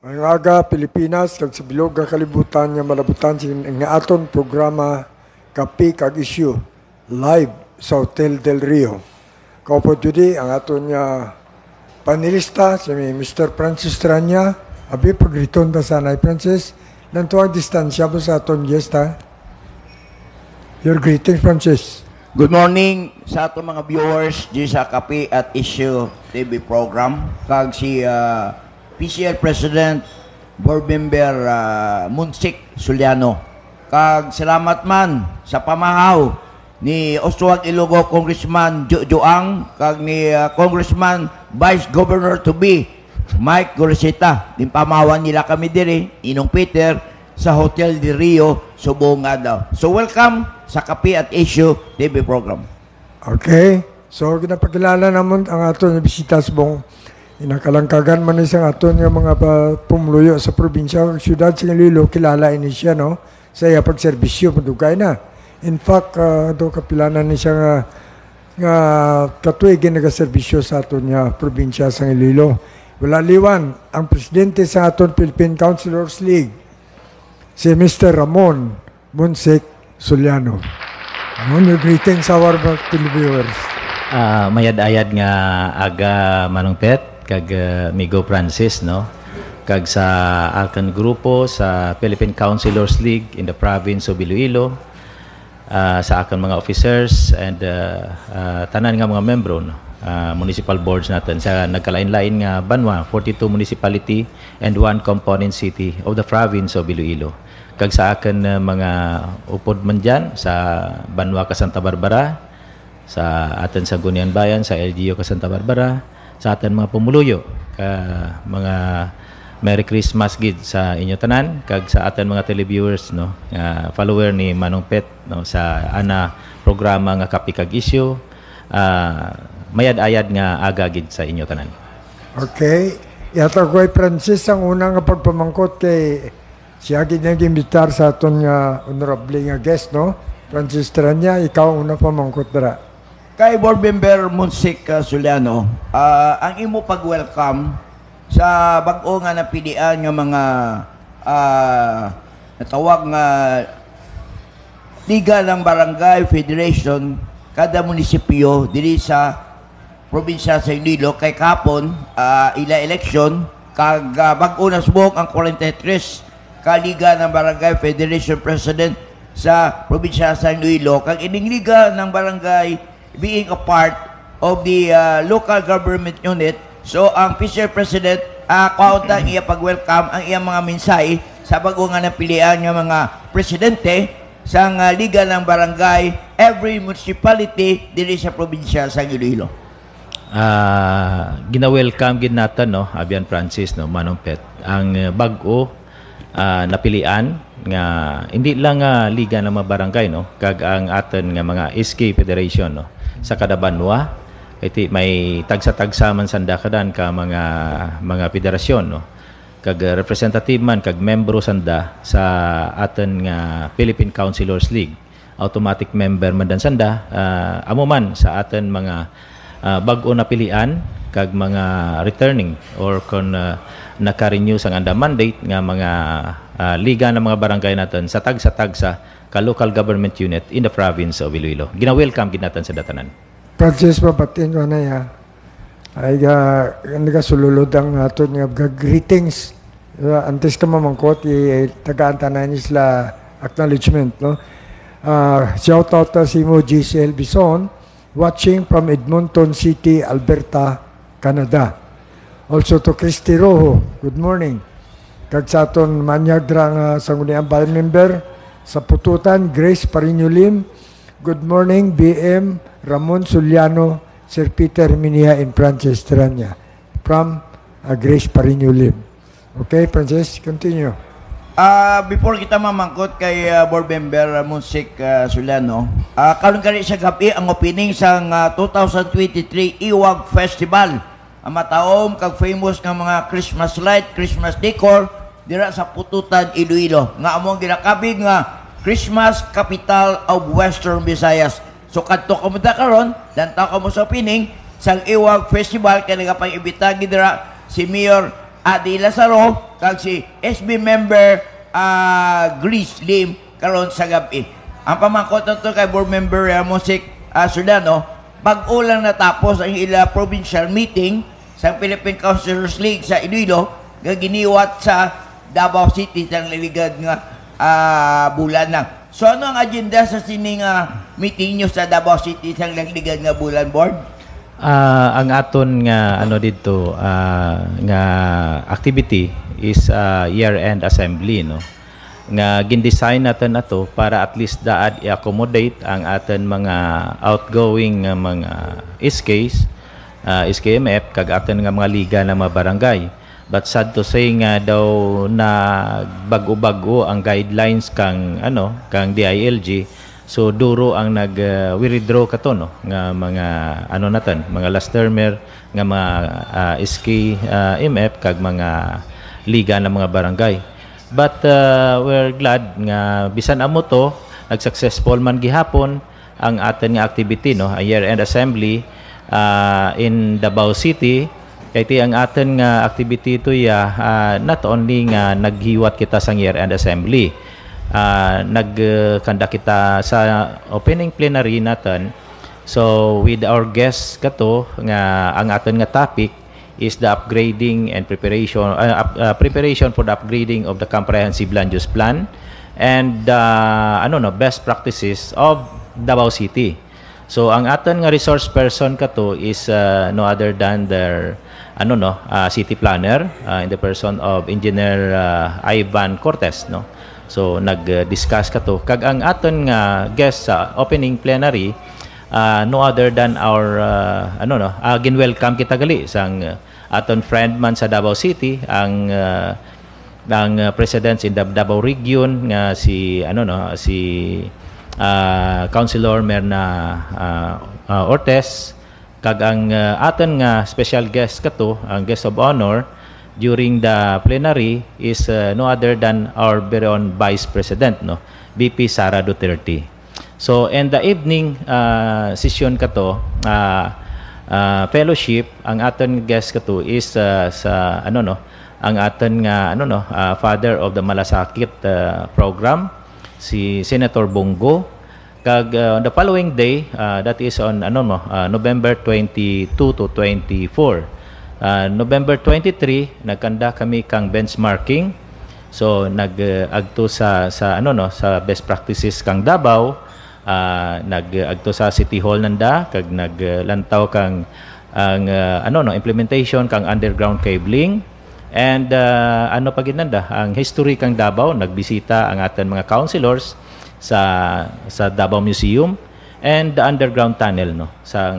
Ngayong aga, Pilipinas, kag sa bilog nga kalibutan nga malabutan nga aton programa Kapi kag Issue live sa Hotel Del Rio. Kaupo judi ang aton nga panelista si Mr. Francis Tranya. Abi pagriton ta sanay Francis. Nantuang distansya po sa aton guest ha. Your greetings Francis. Good morning sa ato mga viewers di sa Kapi at Issue TV program. Kag si PCL President Board Member Munsik Suliano. Kag salamat man sa pamahaw ni Ostuag Ilogo Congressman Joang kag ni Congressman Vice Governor to be Mike Goresita. Din pamahawan nila kami diri Inong Peter sa Hotel de Rio Subong daw. So welcome sa Kapi at Issue TV program. Okay. So ginapakilala namon ang aton nga bisita sa buong inakalangkagan man isang aton nga mga pumuluyo sa probinsya ug syudad sa Iloilo. Kilala ini siya no sa iya pagserbisyo madugay na. In fact do kapilanan ni siya nga katuig nagaserbisyo sa aton nga probinsya sa Iloilo. Wala liwan ang presidente sa aton Philippine Councilors League si Mr. Ramon Munsik Suliano. Your greetings our televiewers. Mayad-ayad nga aga Manong Pet kag Migo Francis no kag sa akan grupo sa Philippine Councilors League in the province of Iloilo, sa akan mga officers and tanan nga mga membro no, municipal boards natin sa nagkalain-lain nga banwa 42 municipality and 1 component city of the province of Iloilo. Kag sa akan mga upod man dyan sa banwa ka Santa Barbara, sa atin sa Gunian Bayan, sa LGU ka Santa Barbara, sa atin mga pumuluyo, ka mga Merry Christmas gid sa inyo tanan, kag sa atin mga televiewers no, follower ni Manong Pet no sa ana programa nga Kapi kag Issue, mayad-ayad nga aga gid sa inyo tanan. Okay. Yata ko ay Francis ang unang nga pagpamangkot kay siya gid nag-imbitar sa aton nga honorable nga guest no. Francis Tranya, ikaw ang unang pamangkot dara. Kay Board Member Munsik Suliano, ang imo pag-welcome sa bag-o nga napilian nga mga natawag nga Liga ng Barangay Federation kada munisipyo diri sa probinsya sa Iloilo kay kapon ila election kag bag-o na subok ang 43 ka Liga ng Barangay Federation President sa probinsya sa Iloilo kag ining Liga ng Barangay being a part of the local government unit. So ang PCL President kaunta iya pag-welcome ang iyang mga mensahe sa bago nga napilian nga mga presidente sa Liga ng Barangay every municipality diri sa probinsya sa Iloilo. Gina-welcome gid natin no Abian Francis no Manong Pet ang bag-o napilian nga hindi lang liga ng mga barangay no kag ang aton nga mga SK Federation no sa kada banwa iti may tagsa-tagsa man sanda kadan ka mga federasyon no kag representative man kag membro sanda sa aton nga Philippine Councilors League automatic member man dan sanda amo man sa aton mga bag-o napilian kag mga returning or kon naka-renew sang anda mandate nga mga liga ng mga barangay natin sa tagsa-tagsa ka local government unit in the province of Iloilo. Gina-welcome gid natin sa datanan. Francis, mabatiin ko na ya. Ay nagasululod ang aton nga greetings. Antes ka mamangkot, tagaan-tanan sila acknowledgement. No? Shout out si mo GCL Bison, watching from Edmonton City, Alberta, Canada. Also to Christy Rojo, good morning. Kag sa aton manyagdra nga sangguniang bayan member sa Pututan, Grace Parinulim. Good morning, BM Ramon Suliano, Sir Peter Minia and Francis Tranya from Grace Parinulim. Okay, Francis, continue. Before kita mamangkot kay Board Member Munsik Suliano, karon kani sa gabi ang opening sang 2023 Iwag Festival. Ang mataom kag famous nga mga Christmas light, Christmas decor dira sa Pututan, Iloilo. Nga among ginakabig nga Christmas capital of Western Visayas. So kadto kamo ta karon, dantaw kamo sa opening sang Iwag Festival kay nagapang-imbita gidira si Mayor Adi Lazaro kag si SB member Greece Lim karon sa gabi. Ang pamangkot nito kay board member Mosik Sudano, bag-o lang natapos ang ila provincial meeting sa Philippine Councilors League sa Iloilo nga giniwat sa Davao City sa liligad nga bulan lang. So ano ang agenda sa sining meeting nyo sa Davao City sa liligad nga bulan, board? Ang aton nga ano dito nga activity is year-end assembly, no, nga gindesign natin ato para at least daad i-accommodate ang aton mga outgoing mga SKs, SKMF kag aton nga mga liga na mga barangay. But sad to say nga daw na bago-bago ang guidelines kang DILG. So duro ang nag-withdraw kato, no, nga mga natin, mga last termer nga mga SKMF kag mga liga ng mga barangay. But we're glad nga bisan amo to nag-successful man gihapon ang aton nga activity, no, a year-end assembly in Davao City. Kaya ang aton nga activity to not only nga naghiwat kita sa year-end assembly, nagkanda kita sa opening plenary natin. So with our guests kato nga ang aton nga topic is the upgrading and preparation for the upgrading of the comprehensive land use plan and best practices of Davao City. So ang aton nga resource person kato is no other than their city planner in the person of Engineer Ivan Cortez, no. So nag-discuss kato kag ang aton nga guest sa opening plenary no other than our gin-welcome kita gali sang aton friend man sa Davao City ang president in the Davao region nga si Councilor Merna Ortez kag ang aton nga special guest kato, ang guest of honor during the plenary is no other than our very own Vice President, no, VP Sara Duterte. So in the evening session kato, fellowship, ang aton guest kato is ang aton nga father of the Malasakit program, si Senator Bongo. Kag on the following day, that is on November 22 to 24. November 23 nagkanda kami kang benchmarking. So nag-agto sa best practices kang Davao, nag-agto sa City Hall nanda kag naglantaw kang ang implementation kang underground cabling and paginanda ang history kang Davao. Nagbisita ang aton mga councilors sa Davao Museum and the underground tunnel, no, sa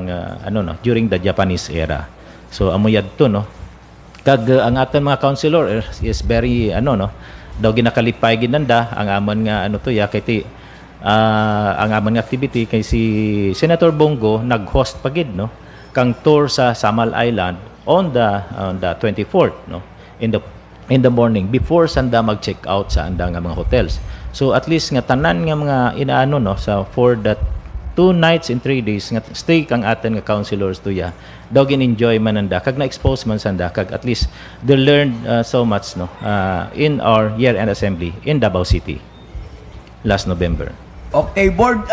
during the Japanese era. So amuyad to, no, kag ang aton mga councilor is very daw ginakalipay ginanda ang amon nga kay ang amon nga activity kay si Senator Bongo nag-host pagid, no, kang tour sa Samal Island on the 24th, no, in the morning before sanda mag-check out sa anda nga mga hotels. So at least nga tanan nga mga for that 2 nights and 3 days nga stay kang aton nga councilors to daw gin-enjoy man anda kag na-expose man sanda kag at least they learned so much, no, in our year-end assembly in Davao City last November. Okay, board,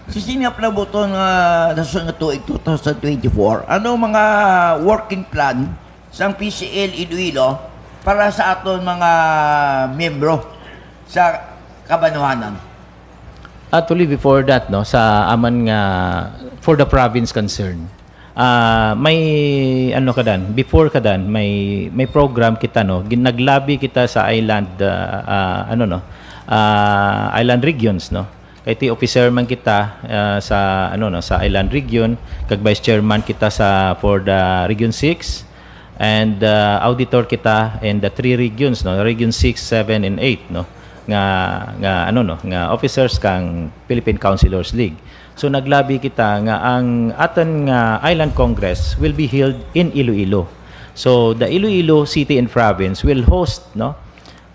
sisinap na buto nga nasunod tuig 2024. Ano mga working plan sa PCL Iloilo para sa aton mga miyembro sa Kabanatuhanan? Actually, before that, no, sa aman nga for the province concern, may before kadan may program kita, no, ginaglabi kita sa island island regions, no. Kay ti officer man kita sa sa island region kag vice chairman kita for the region 6 and auditor kita in the 3 regions, no, region 6, 7 and 8, no, nga officers kang Philippine Councilors League. So naglabi kita nga ang aton nga Island Congress will be held in Iloilo. So the Iloilo City and Province will host, no,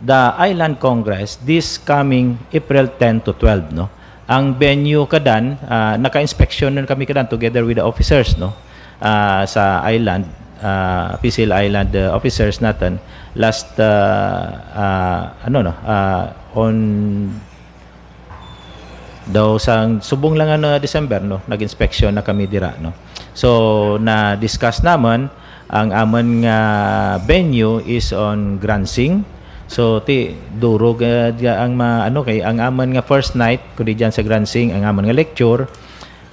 the Island Congress this coming April 10 to 12, no. Ang venue kadan naka-inspection kami kadan together with the officers, no, sa island PCL Island officers natin last on daw sang subong lang December no, nag-inspection na kami dira no. So na discuss naman ang amon nga venue is on Gransing. So ti durog ang kay ang amon nga first night kundi diyan sa Gransing ang amon nga lecture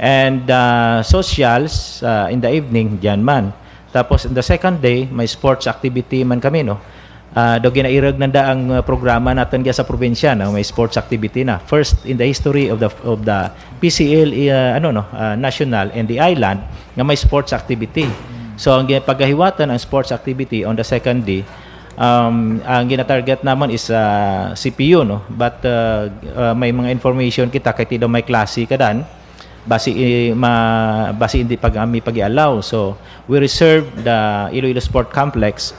and socials in the evening diyan man. Tapos in the second day may sports activity man kami no. Daw ginairag nanda ang programa natin sa probinsya na may sports activity na first in the history of the PCL national and the island nga may sports activity. So ang paggahiwatan ang sports activity on the second day ang gina-target naman is CPU no, but may mga information kita kay daw may klase kadan basi hindi pag-allow. So we reserve the Iloilo Sport Complex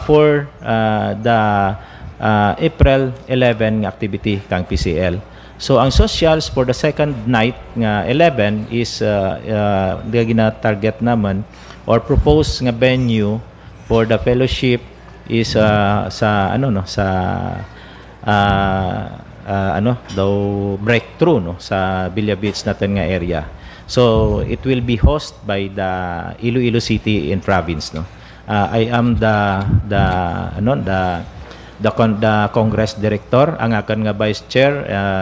for the April 11 activity kang PCL. So ang socials for the second night nga 11 is gina-target naman or propose nga venue for the fellowship is breakthrough no sa Villa Beach natin nga area. So it will be hosted by the Iloilo City in province no. I am the Congress Director, ang akan nga Vice Chair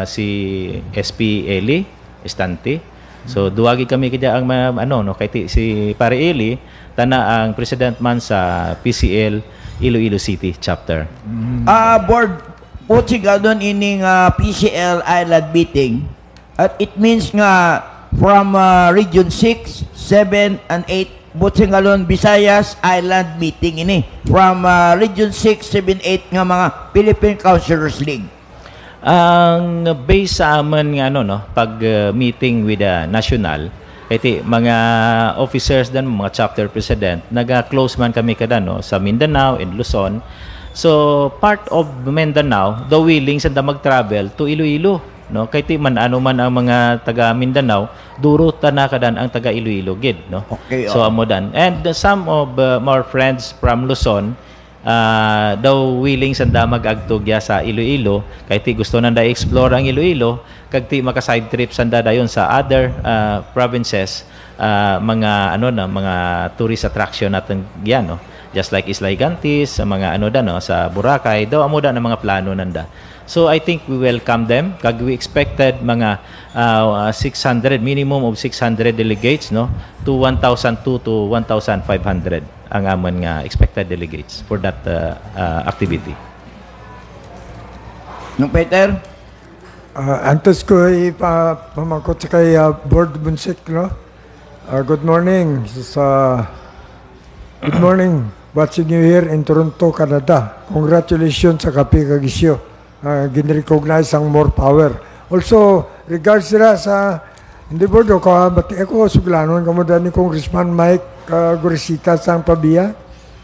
si SP Eli Estante. So duwagi kami kaya ang kay si Pare Eli tana ang president man sa PCL Iloilo City chapter. Board Puti doon ining PCL Island meeting at it means nga from Region 6, 7, and 8 buti galon Visayas Island meeting ini from Region 6, 7, 8 nga mga Philippine Councilors League. Ang base sa aman nga pag meeting with the national iti mga officers dan mga chapter president naga-close man kami kada sa Mindanao and Luzon. So part of Mindanao, the willing sa mag-travel to Iloilo, no? Kay ti man ang mga taga Mindanao, duro tanakadan ang taga Iloilo gid, no? Okay, so amo dan. And some of more friends from Luzon daw willing sa mag-agtog sa Iloilo, kay ti gusto nanda explore ang Iloilo, kag ti maka side trip sanda dayon sa other provinces, mga mga tourist attraction natin yan, no? Just like Isla Higantes, sa mga sa Boracay, daw amo ng mga plano nanda. So I think we welcome them. Kag we expected mga 600 minimum of 600 delegates no to 1,200 to 1,500 ang amon nga expected delegates for that activity. No Peter? Antes ko pamangkot sa kay Board Bunsik no. Good morning good morning. Watching you here in Toronto, Canada. Congratulations sa Kapi Kagisyo. Gin-recognize ang more power. Also, regards sila sa hindi board ko, bati ako suglanon kamo ni Congressman Mike Gorisita sang Pabia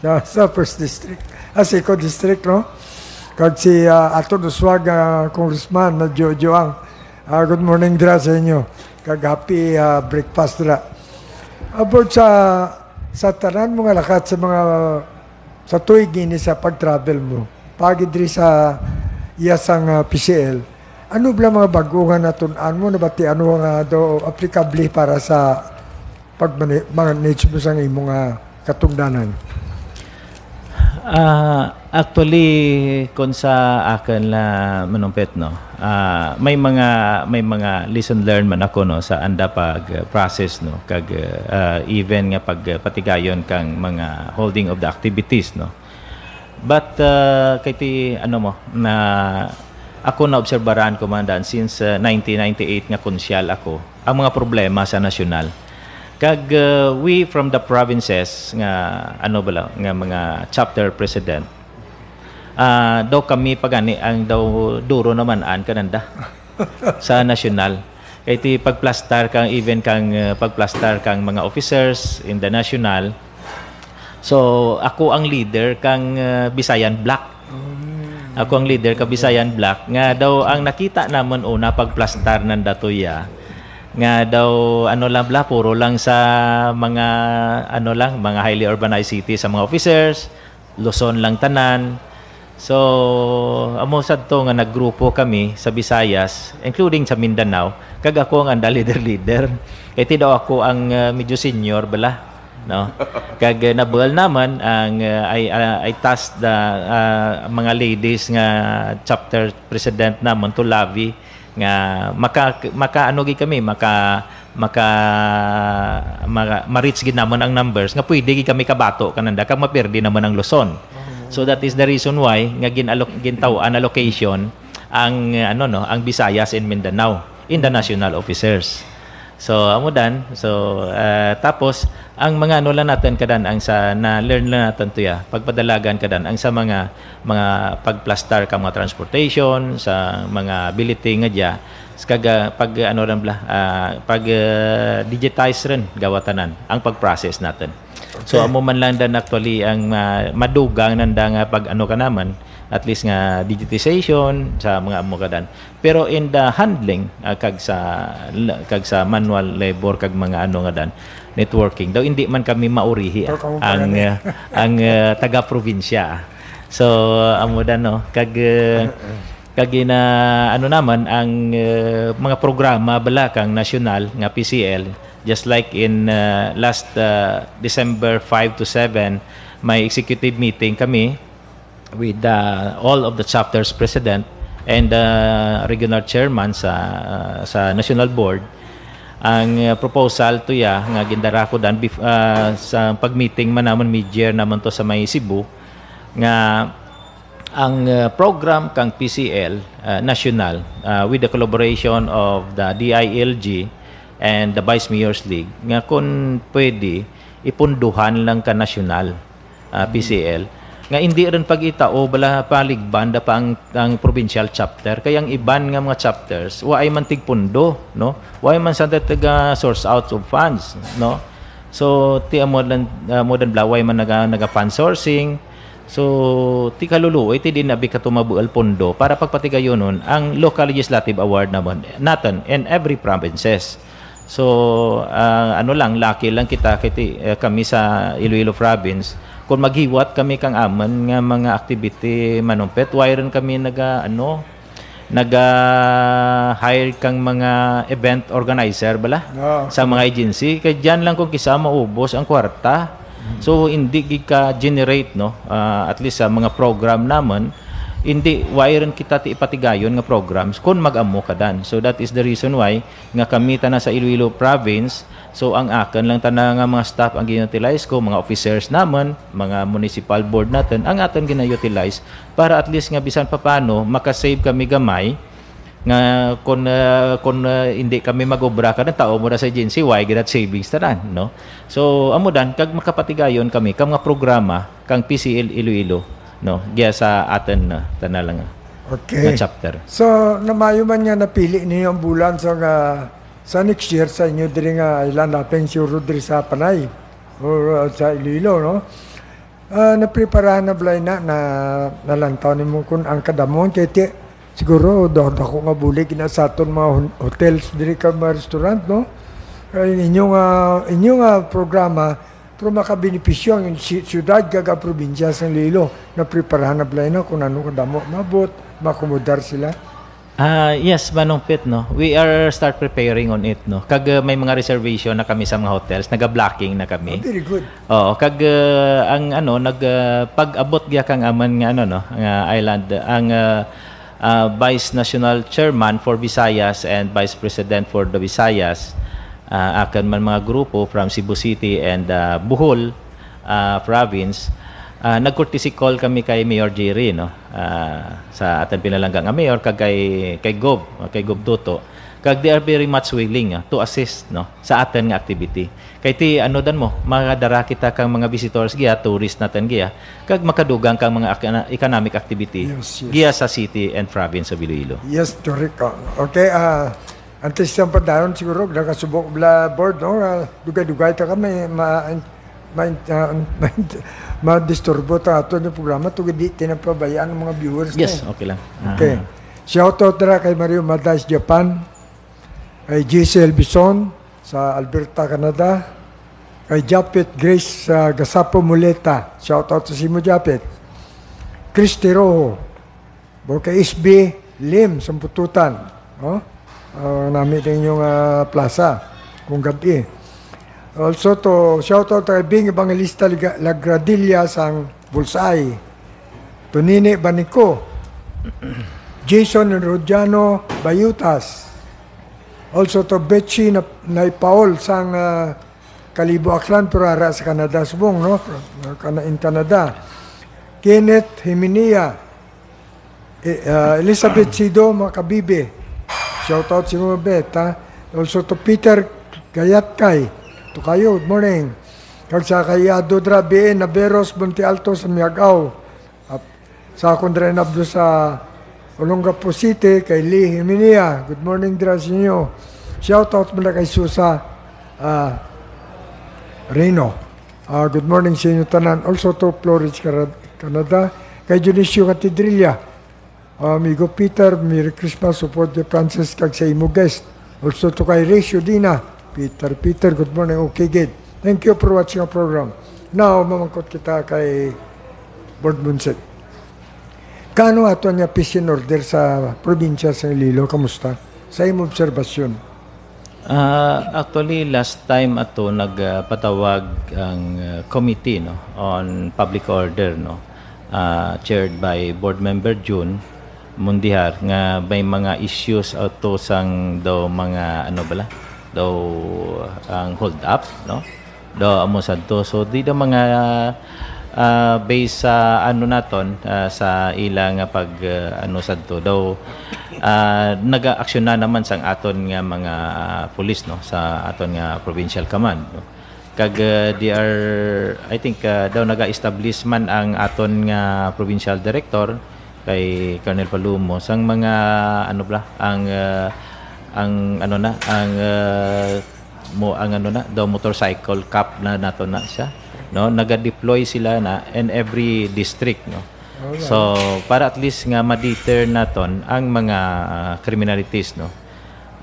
sa First District. Sa Eco District, no? Kag si Ato Duswag, Congressman na Jojoang. Good morning dira sa inyo. Kag happy breakfast dira. About sa tanan mo nga lakat sa mga sa tuig ini sa pag-travel mo pagid diri sa iyasang PCL ano bala mga baguhan natun-an mo nabati ano nga do applicable para sa pag-manage mo sa imong katungdanan. Actually kung sa akin la manumpet no may mga lesson learned man ako no sa anda pag process no kag even nga pagpatigayon kang mga holding of the activities no but kay ti na ako na obserbaran ko man since 1998 nga konsyal ako ang mga problema sa nasyonal. Kag we from the provinces nga nga mga chapter president daw kami pagani ang daw duro naman kananda sa national kay ti pagplastar kang even kang pagplastar kang mga officers in the national. So ako ang leader kang Bisayan Black. Ako ang leader ka Bisayan Black nga daw ang nakita namon una pagplastar nanda tuya nga daw ano lang bla puro lang sa mga ano lang mga highly urbanized cities sa mga officers, Luzon lang tanan. So amo sadto nga naggrupo kami sa Visayas including sa Mindanao kag ako ang anda leader kay ti daw ako ang medyo senior bala no kag nabual naman ang I tasked the mga ladies nga chapter president namon to lobby nga maka ano gi kami ma-reach gid namon ang numbers nga pwede gi kami kabato kananda kag maperdi naman ang Luzon. So that is the reason why nga gintaw-an allocation ang ang Visayas and Mindanao in the national officers. So amudan tapos ang mga lang natin kadan ang sa na learn lang natin to pagpadalagan kadan ang sa mga pagplastar ka mga transportation sa mga ability nga dia kaga pag pag digitize rin gawatanan ang pag-process natin. So amo man lang dan actually ang madugang nanda nga pag ka naman at least nga digitization sa mga amo kadan. Pero in the handling kag sa manual labor kag mga nga dan networking daw hindi man kami maurihi ang taga probinsya. So amo dan no kag na naman ang mga programa bala kang nasyonal nga PCL just like in last December 5 to 7 may executive meeting kami with all of the chapters president and regional chairman sa national board. Ang proposal to nga gindara ko dan sa pag-meeting man naman mid-year naman to sa may Cebu nga ang program kang PCL national with the collaboration of the DILG and the Vice Mayor's League nga kung pwede ipunduhan lang ka national PCL nga hindi rin pag-itao bala paligbanda pa ang provincial chapter kaya ang iban nga mga chapters wa ay man tigpundo no wa ay man sa taga source out of funds no so ti modern blaway man naga fund sourcing so ti kaluluoy ti din abi ka tumabual pondo para pagpatigayonon ang local legislative award natin in every provinces. So lucky lang kita kami sa Iloilo province kung maghiwat kami kang aman nga mga activity manumpet wire kami hire kang mga event organizer bala sa mga agency kay diyan lang kung kisa maubos ang kwarta. So hindi ka generate at least sa mga program naman hindi wairen kita ti ipatigayon nga programs kung mag-amo kadan. So that is the reason why nga kami tana sa Iloilo province so ang akin lang tana nga mga staff ang ginutilize ko mga officers naman mga municipal board natin ang aton gina-utilize para at least nga bisan papano makasave kami gamay nga kung hindi kami mag-obra kada tao mo na sa agency why gidat savings tanan no. So amo dan kag makapatigayon kami kang mga programa kang PCL Iloilo no giya sa atin tana lang okay na chapter. So namayo man nga napili niyo ang bulan sa next year sa inyo diri nga ilan natin sure diri sa Panay or sa Iloilo no napreparahan na blay na nalantaw nimo kun ang kadamon kay siguro dako nga bulig na sa aton mga hotels diri ka mga restaurant no inyong programa pero makabenepisyo ang siyudad kaga probinsya sa Iloilo na preparahan na blay na kung ano kadamo mabot makomodar sila. Yes, Manong Pit, no. We are start preparing on it, no. Kag may mga reservation na kami sa mga hotels, naga-blocking na kami. Very good. Oo, kag ang pag-abot giya kang aman nga island ang Vice National Chairman for Visayas and Vice President for the Visayas akan man mga grupo from Cebu City and Bohol province. Nag-courtesy call kami kay Mayor Jerry no sa atin pinalanggang nga mayor kag kay Gob Toto kag they are very much willing to assist no sa atin nga activity kay ti dan mo makadara kita kang mga visitors giya tourist natin giya kag makadugang kang mga economic activity giya sa city and province of Iloilo. Yes, correct. Okay, antes sa padayon siguro nakasubok bla board no dugay-dugay ta kami ma-disturbo ta ato yung programa to di tinapabayaan ng mga viewers yes okay lang okay shout out na kay Mario Madas Japan kay Giselle Bison sa Alberta, Canada, kay Japet Grace sa Gasapo Muleta, shout out sa Simo Japet, Christy Rojo, kay SB Lim sa Pututan, namin din yung plaza kung gabi. Also to shout out kay Bing Evangelista Lagradilla sang Bulsay, Tonini Banico, Jason Rodiano Bayutas, also to Betsy na Paul sang Kalibo Aklan Purara sa Canada subong, no? In Canada. Kenneth Himinia, Elizabeth Sido Makabibe, shout out si mga bet, ha? Also to Peter Gayatkay, to kayo, good morning. Kag sa kay Dodra B.N. Naveros Bunti Alto sa Miagaw, sa Kondre Nabdo sa Olongapo City, kay Lee Himinia, good morning dira sa inyo. Shout out mula kay Susa Reno, good morning sa inyo tanan. Also to Flores, Canada, kay Dionisio Catedrilla, amigo Peter, Merry Christmas, support the Francis kag sa imo guest. Also to kay Ratio Dina, Peter, good morning, okay good. Thank you for watching our program. Now, mamangkot kita kay Board Bunset. Kano ato niya peace and order sa probinsya sa Iloilo? Kamusta? Sa imo obserbasyon? Actually, last time ato nagpatawag ang committee, no, on public order, no, chaired by board member June Mundihar, nga may mga issues ato sang daw mga daw ang hold up, no, daw amo sadto. So di daw mga based sa naton sa ilang pag sadto daw naga-aksyon na naman sang aton nga mga police, no, sa aton nga provincial command, no. Kag they are, I think daw naga-establish man ang aton nga provincial director kay Colonel Palumo sang mga daw motorcycle cup na nato na siya, no, naga-deploy sila na in every district, no. So para at least nga ma-deter naton ang mga criminalities, no.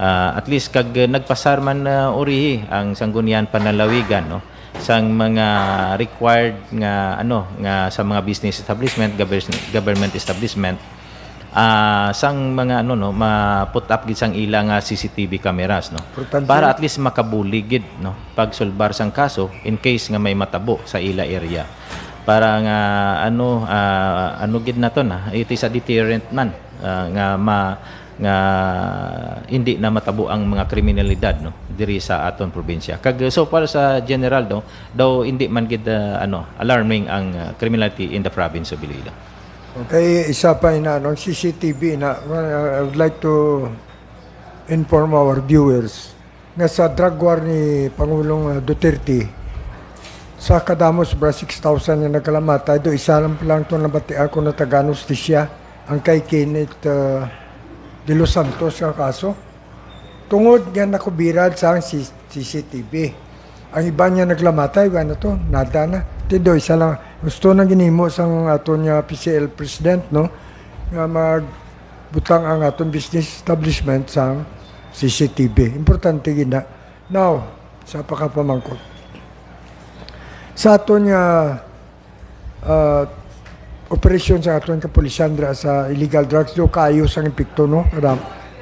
At least kag nagpasar man urihi ang sanggunian panalawigan, no, sang mga required nga nga sa mga business establishment, government establishment, sang mga ma-put up gid sang ilang CCTV cameras, no, para at least makabuligid, no, pagsulbar sang kaso in case nga may matabo sa ila area, para nga gid naton it is a deterrent man, nga hindi na matabo ang mga kriminalidad, no, diri sa aton probinsya. Kag so para sa general, no, daw hindi man gid alarming ang criminality in the province of Iloilo. Okay, isa pa CCTV na I would like to inform our viewers nga sa drug war ni Pangulong Duterte, sa kadamos bra 6,000 na nagkalamatay, do isa lang to nabatian ko na taga Justisya ang kay Kenneth de Los Santos nga kaso. Tungod nga nakubirad sa CCTV. Ang iba niya naglamatay, nada na. Tido, isa lang. Gusto na ginimo sang aton nga PCL President, no, nga magbutang ang aton business establishment sa CCTV. Importante gina. Now, sa pakapamangkot. Sa aton nga operasyon sa aton kapulisan sa illegal drugs, do kayo sang epekto, no?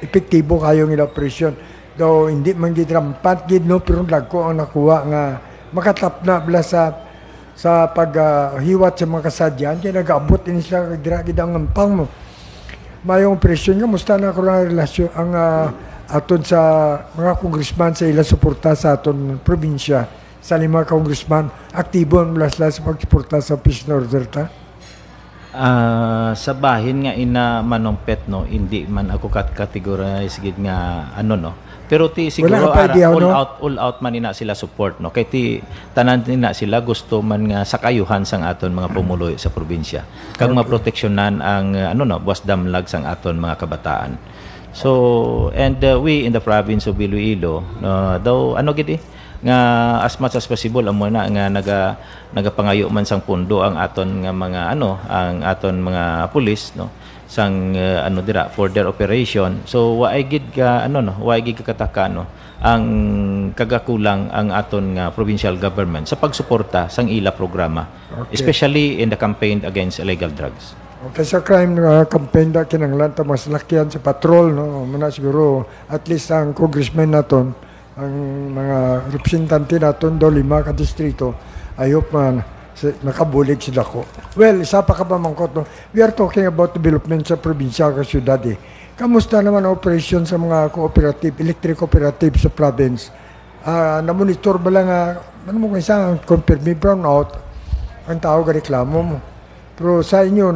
Epektibo kayo ng operasyon. Do hindi man gid rampant gid, no, pero dagko ang nakuha nga makatap na bla sa paghiwat sa mga kasadyan, kaya nag-abot din sila dira gid ang ngampang mo. Mayong operasyon nga musta na ko na relasyon ang aton sa mga congressman sa ilang suporta sa aton probinsya. Sa 5 congressman aktibo ang mula sila sa pagsuporta sa peace and order ta. Sa bahin nga ina manongpet, no, hindi man ako categorize gid nga no, pero ti siguro all out man ina sila support, no, kay ti tanan nina sila gusto man nga sakayuhan sang aton mga pumuloy sa probinsya kag maproteksyonan ang buwas damlag sang aton mga kabataan. So and we in the province of Iloilo, daw gid nga as much as possible amo na nga nagapangayo man sang pundo ang aton nga mga ang aton mga pulis no sang dira for their operation. So waay gid ka waay gid ka kataka ang kagakulang ang aton nga provincial government sa pagsuporta sang ila programa, especially in the campaign against illegal drugs. Okay, sa crime campaign da kinanglan ta mas lakyan sa patrol no muna siguro at least ang congressman naton ang mga representante naton do 5 ka distrito ayop man nakabulig sila ko. Well, isa pa ka pa mangkot no. We are talking about development sa probinsya ka syudad eh. Kamusta naman ang operation sa mga cooperative, electric cooperative sa province? Na-monitor ba lang ano mo kung isang confirm brownout ang tao ka reklamo mo? Pero sa inyo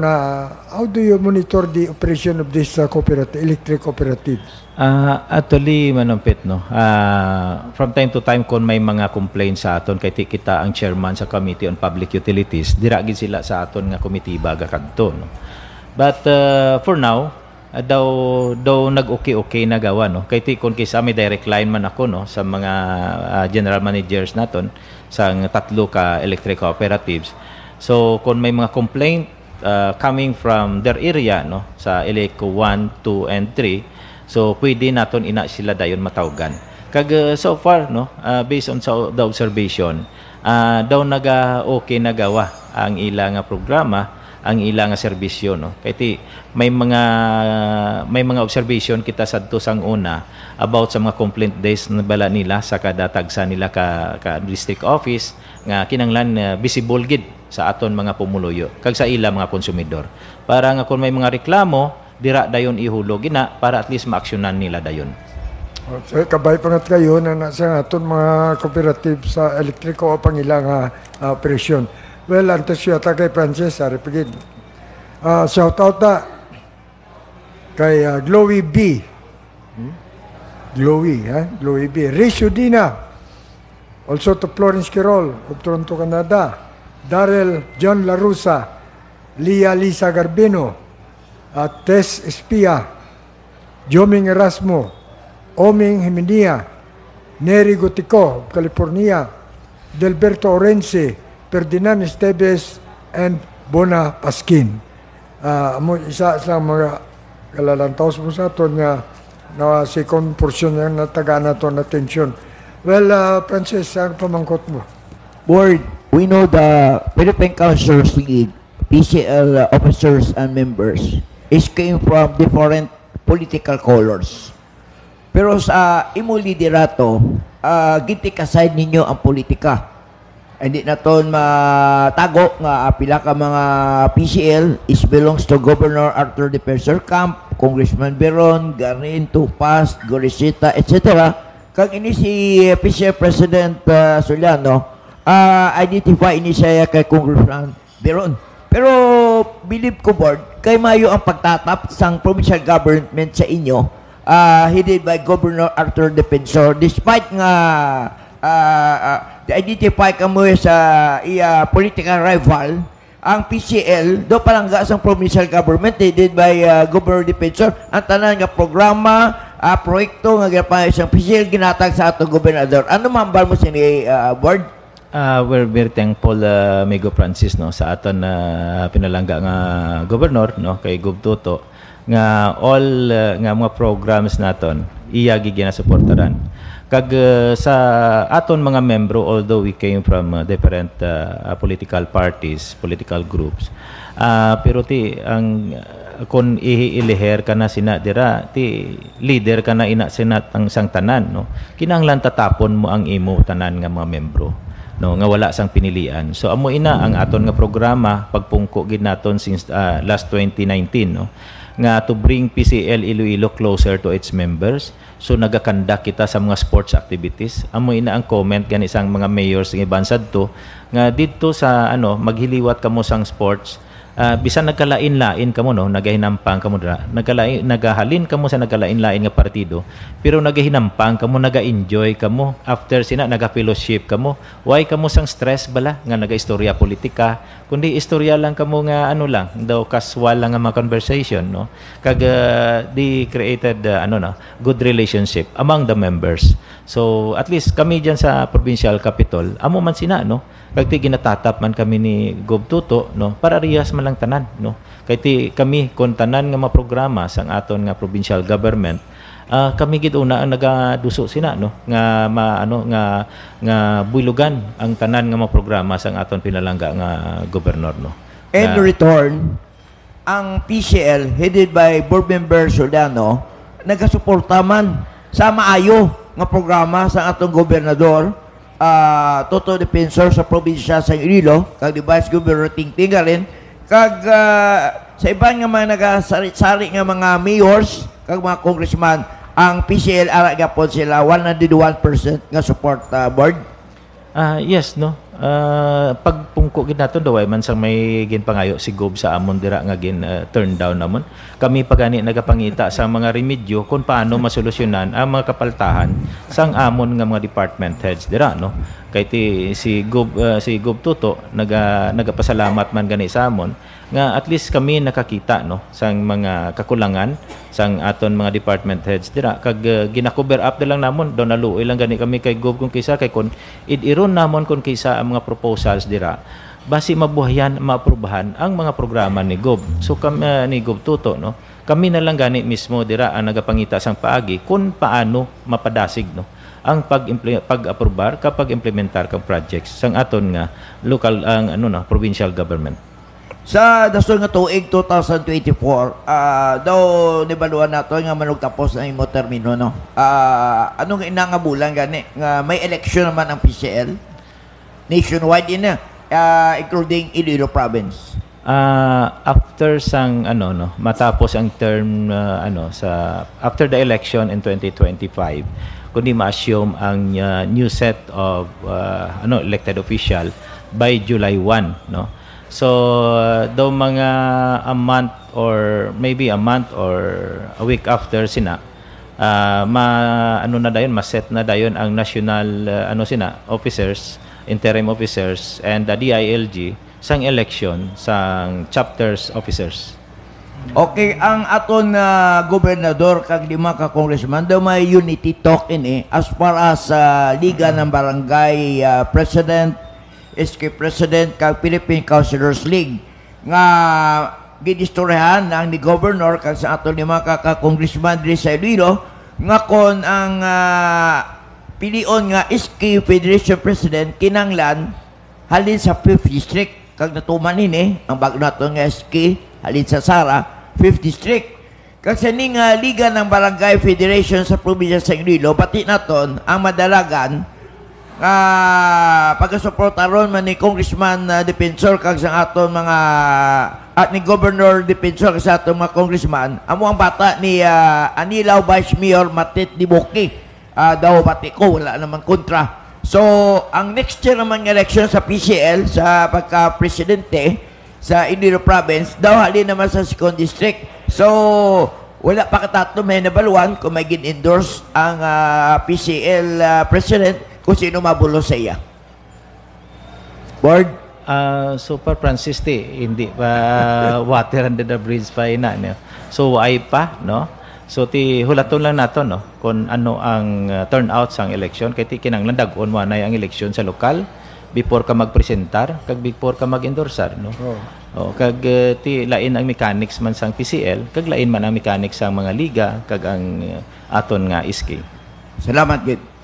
how do you monitor the operation of this cooperative, electric cooperatives? Actually, manumpit, no? From time to time, kung may mga complaints sa aton, kay kita ang chairman sa Committee on Public Utilities, diragin sila sa aton nga committee baga kadto, no? But for now, daw nag-okay na gawa, no? Kay kung kisa may direct line man ako, no? Sa mga general managers naton, sa 3 ka electric cooperatives. So, kung may mga complaint coming from their area, no? Sa ELECO 1, 2, and 3, so, pwede naton ina sila dayon matawgan. So far, no, based on the observation, daw okay na gawa ang ilang programa, ang ilang serbisyo, no. Kaya may mga observation kita sadto sang una about sa mga complaint days na bala nila sa kada tagsa nila ka district office nga kinanglan visible gid sa aton mga pumuluyo kag sa ila mga konsumidor. Para nga kung may mga reklamo, dira dayon ihulog ina para at least maaksyonan nila dayon. So, kabay pangat kayo na nasa aton mga cooperative sa elektriko o pangilang operasyon. Well, antes siya kay Francis, aripigid. Shout out kay Glowy B. Glowy B. Ricio Dina. Also to Florence Quirol of Toronto, Canada. Darrell John Larusa. Lisa Garbino. Tess Espia. Joming Erasmo. Oming Himinia. Neri Gotico, California. Delberto Orense. Ferdinand Esteves and Bona Paskin. Isa sa mga kalalantaws mo sa ito na second portion na natagaan na ito na atensyon. Well, Francis, ang pamangkot mo? Board, we know the Philippine Councilors League, PCL officers and members, is came from different political colors. Pero sa imo liderato, ginti kaside ninyo ang politika. Hindi na ito matago nga pila ka mga PCL is belongs to Governor Arthur De Percer Camp, Congressman Beron, Garin, Tupas, Gorisita, etc. Kag ini si PCL President Soliano, identify ini siya kay Congressman Beron. Pero believe ko, board, kay mayo ang pagtatap sang provincial government sa inyo, headed by Governor Arthur De Percer, despite nga identify ka mo sa political rival, ang PCL, do palangga sa provincial government, headed by Governor De Percer, ang tanan nga programa, proyekto nga ginapahay sa PCL, ginatag sa atong gobernador. Ano mambal mo sa board? We're very thankful, Migo Francis, no, sa aton pinalangga nga gobernador, no, kay Gov Toto, nga all nga mga programs naton iya ginasuportaran. Kag sa aton mga membro, although we came from different political parties, political groups, pero ang kung iiliher ka na sina dira, leader ka na ina senat ang sang tanan, no, kinahanglan tatapon mo ang imo tanan nga mga membro, no, nga wala sang pinilian. So amo ina ang aton nga programa pagpungko gid naton since last 2019, no, nga to bring PCL Iloilo closer to its members. So nagakanda kita sa mga sports activities. Amo ina ang comment gani sang mga mayors ng ibang sadto nga didto sa maghiliwat kamo sang sports, bisan nagkalain-lain kamo, no, nagahinampang kamo dira, nagahalin kamo sa nagkalain-lain nga partido, pero nagahinampang kamo, naga-enjoy kamo after sina naga-fellowship kamo. Why kamo sang stress bala nga naga-istorya politika, kundi istorya lang kamo nga lang daw casual lang nga mga conversation, no, kag they created good relationship among the members. So at least kami diyan sa provincial capital amo man sina no kag ti ginatatap man kami ni Gob Tuto no para riyas man lang tanan no kay ti kami kon tanan nga maprograma sang aton nga provincial government kami gid una ang nagaduso sina no nga nga builugan ang tanan nga maprograma sang aton pinalangga nga gobernador no. In return, ang PCL headed by Board Member Soldano nagasuporta man sa maayo nga programa sa atong gobernador Toto Defensor sa probinsya sa Iloilo kag di Vice Governor Tingtingalin kag sa iban nga mga nagasari-sari nga mga mayors kag mga congressman ang PCL ara gyapon sila 101% nga support board. Yes no. Pagpungko gid naton daw man sang may ginpangayo si Gob sa amon dira nga gin turn down namon. Kami pagani nagapangita sa mga remedyo kung paano masolusyonan ang mga kapaltahan sang amon nga mga department heads dira no. Kay si Gob Tuto nagapasalamat man gani sa amon nga at least kami nakakita no sang mga kakulangan sang aton mga department heads dira kag gina-cover up na lang namon daw naluoy lang gani kami kay Gob kung kaysa kay kon iron namon kung kaysa ang mga proposals dira basi mabuhayan maaprubahan ang mga programa ni Gob so kami ni Gob Tuto no kami na lang gani mismo dira ang nagapangita sang paagi kung paano mapadasig no ang pag-aprobar kapag implementar kang projects sang aton nga local ang provincial government. Sa dasol nga tuig 2024, daw nibaluan nato nga manugtapos ang imo termino no. Anong ina nga bulan gani nga may election naman ang PCL nationwide ina including Iloilo province. After sang matapos ang term after the election in 2025 kundi ma-assume ang new set of elected official by July 1 no. So, daw mga a month or a week after sina, ma-set na dayon ang national, officers, interim officers, and the DILG sang election sang chapters officers. Okay, ang aton gobernador kag 5 ka congressman daw may unity talk as far as Liga ng Barangay President SK President kag Philippine Councilors League nga gidistoryahan ang ni Governor kag sa aton 5 ka congressman diri sa Iloilo nga kon ang pilion nga SK Federation President kinanglan halin sa 5th District kag natuman ang bago naton nga SK halin sa Sara 5th District kag sa ning Liga ng Barangay Federation sa probinsya sa Iloilo pati naton ang madalagan pagkasuporta ron man ni Congressman Defensor kag sa aton mga at ni Governor Defensor kag sa aton mga congressman amo ang bata ni Anilaw Vice Mayor Matit Diboki daw pati ko wala naman kontra so ang next year naman ng election sa PCL sa pagka-presidente sa Iloilo Province daw halin naman sa 2nd District so wala pa katato may nabaluan kung may gin-endorse ang PCL President kung sino mabulo sa iya. Board? Super Francis hindi pa water under the bridge pa ina. No? So, ay pa, no? So, hulaton lang nato, no? Kung ano ang turnout sa election. Kaya kinanglan dag-on mo na ang election sa lokal before ka magpresentar, kag before ka mag-endorsar, no? Kag lain ang mechanics man sang PCL, kag lain man ang mechanics sang mga liga, kag ang aton nga SK. Salamat, Gid.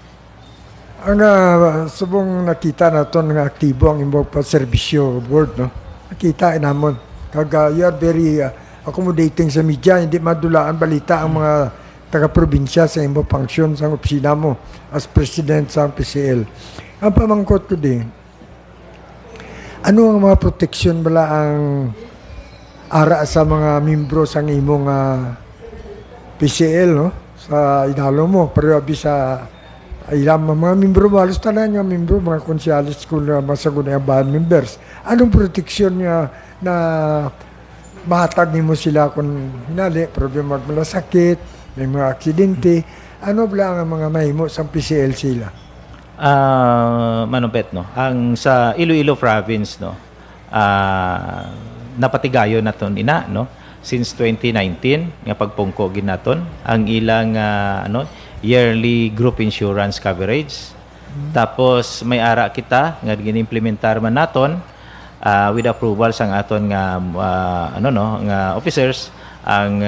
Ang subong nakita naton nga aktibo ang imong pagserbisyo board no. Nakita namon kag you are very accommodating sa media hindi madulaan balita ang mga taga-probinsya sa imong function sa opisina mo as president sa PCL. Ang pamangkot ko din ano ang mga proteksyon bala ang ara sa mga membro sa imong PCL no sa inalo mo pero bisa ilang mga membro halos tanan nga membro mga konsyalis kung masagot ang band members anong proteksyon niya na mahatag nimo sila kung hinali problema magmalasakit may mga aksidente ano bala ang mga mahimo sa PCL sila Manumpet no ang sa Iloilo province no napatigayo naton ina no since 2019 nga pagpungko ginaton ang ilang yearly group insurance coverage. Tapos may ara kita nga ginimplementar man naton with approval sang aton nga nga officers ang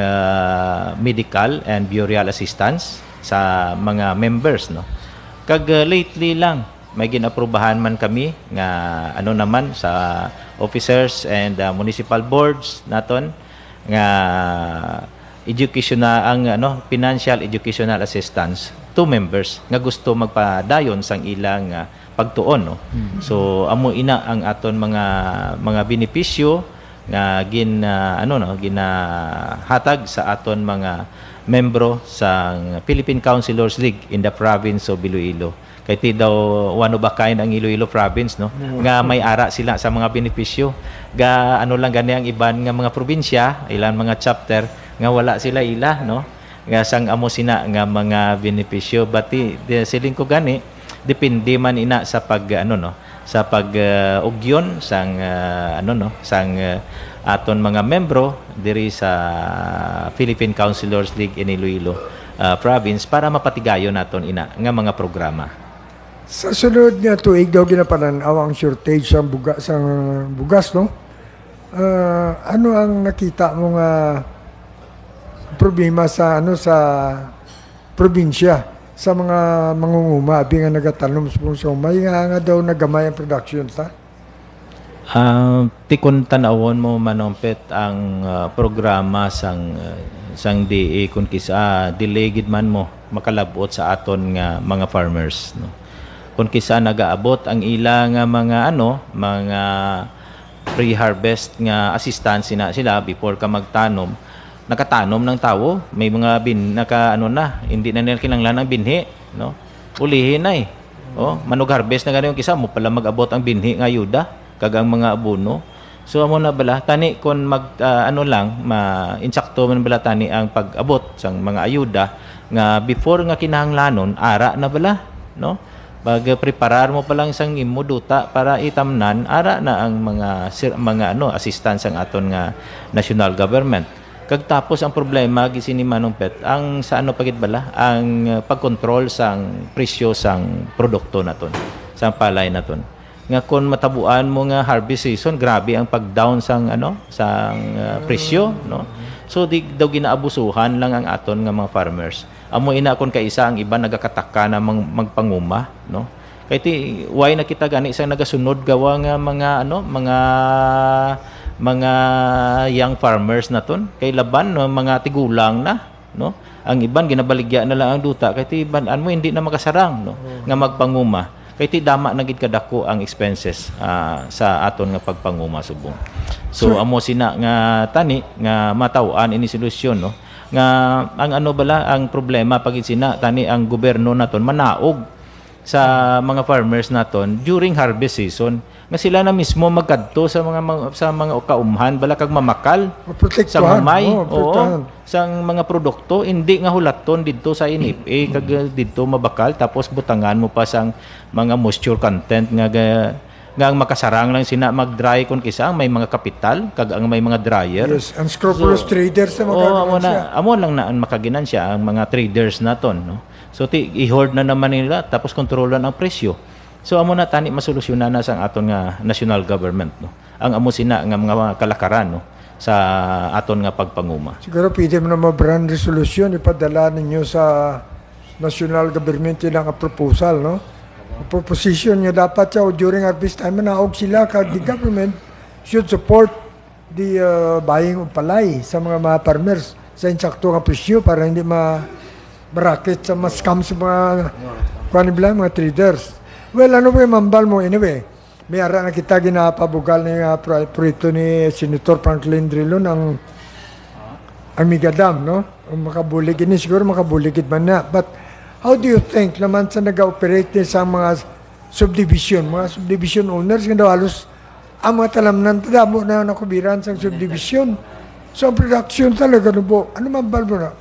medical and burial assistance sa mga members, no. Kag lately lang may ginaprubahan man kami nga naman sa officers and municipal boards naton nga educational ang financial educational assistance to members nga gusto magpadayon sang ilang pagtuon, no. So amo ina ang aton mga benepisyo nga ginahatag sa aton mga membro sa Philippine Councilors League in the province of Iloilo. Kay ti daw one of a kind ang Iloilo province, no, nga may ara sila sa mga benepisyo ga lang gani ang iban nga mga probinsya, ilan mga chapter nga wala sila ila, no, nga sang amo sina nga mga benepisyo. Bati siling ko gani depende man ina sa sa ugyon sang sang aton mga membro diri sa Philippine Councilors League in Iloilo province para mapatigayon naton ina nga mga programa. Sa sunod nga tuig daw ginapananaw ang shortage sa bugas, no? Ano ang nakita mo nga problema sa probinsya sa mga mangunguma abi nga nagatanom sa umay nga daw nagamay ang production sa? Tikon tanawon mo manompet ang programa sang DA kun kisa delegate man mo makalabot sa aton nga mga farmers, no. Kun kisa nagaabot ang ila nga mga pre-harvest nga assistance sila before ka magtanom, nakatanom ng tao, may mga hindi na nila kinanglan ang binhi, no. Ulihin na manog harvest na ganun kisa mo pala magabot ang binhi nga ayuda kag ang mga abono. So amo na bala tani kon insakto man bala tani ang pag-abot sang mga ayuda nga before nga kinahanglanon ara na bala, no. Pag preparar mo pa lang sang imo duta para itamnan ara na ang mga assistance ang aton nga national government. Kag tapos ang problema gisini Manong-Pet ang sa pagit bala ang pagkontrol sang presyo sang produkto naton sang palay naton. Nga kon matabuan mo nga harvest season grabe ang pag-down sang presyo, no. So di daw ginaabusuhan lang ang aton nga mga farmers. Amo ina kon kaisa ang iba nagakataka na magpanguma, no. Kay ti why nakita gani isang nagasunod gawa nga mga young farmers naton kay laban no, mga tigulang na, no. Ang iban ginabaligya na lang ang duta kay ti iban mo hindi na makasarang, no, nga magpanguma. Kay ti dama na gid kadako ang expenses sa aton nga pagpanguma subong. So amo sina nga tani nga mataw-an ini solusyon, no, nga ang problema pag sina tani ang gobyerno naton manaog sa mga farmers naton during harvest season nga sila na mismo magkadto sa mga kaumhan bala kag mamakal sa mamay sang mga produkto hindi nga hulaton didto sa NFA kag didto mabakal tapos butangan mo pa sang mga moisture content nga ang makasarang lang sina mag-dry kun kisa may mga kapital kag ang may mga dryer. Yes, unscrupulous traders sa amo lang na makaginansya ang mga traders naton, no. So i-hoard na naman nila tapos kontrolan ang presyo. So amo na tani masolusyonan na sang aton nga national government, no. Ang amo sina nga mga kalakaran, no, sa aton nga pagpanguma. Siguro pwede mo na ma-brand resolution ipadala ninyo sa national government ilang proposal, no. Proposition nga dapat siya during harvest time manaog sila kag the government should support the buying of palay sa mga farmers sa insakto nga presyo para hindi ma-bracket sa scam sa mga traders. Well, ano po yung mambal mo anyway? May ara na kita ginapabugal na proyekto ni Senator Franklin Drilon ang Amiga Dam, no? Makabulig ini siguro makabuligid man na. But how do you think naman sa nag-operate sa mga subdivision owners nga daw halos ang mga talamnan tadamo na nakubiran sa subdivision. So production talaga no po. Ano mambal mo na?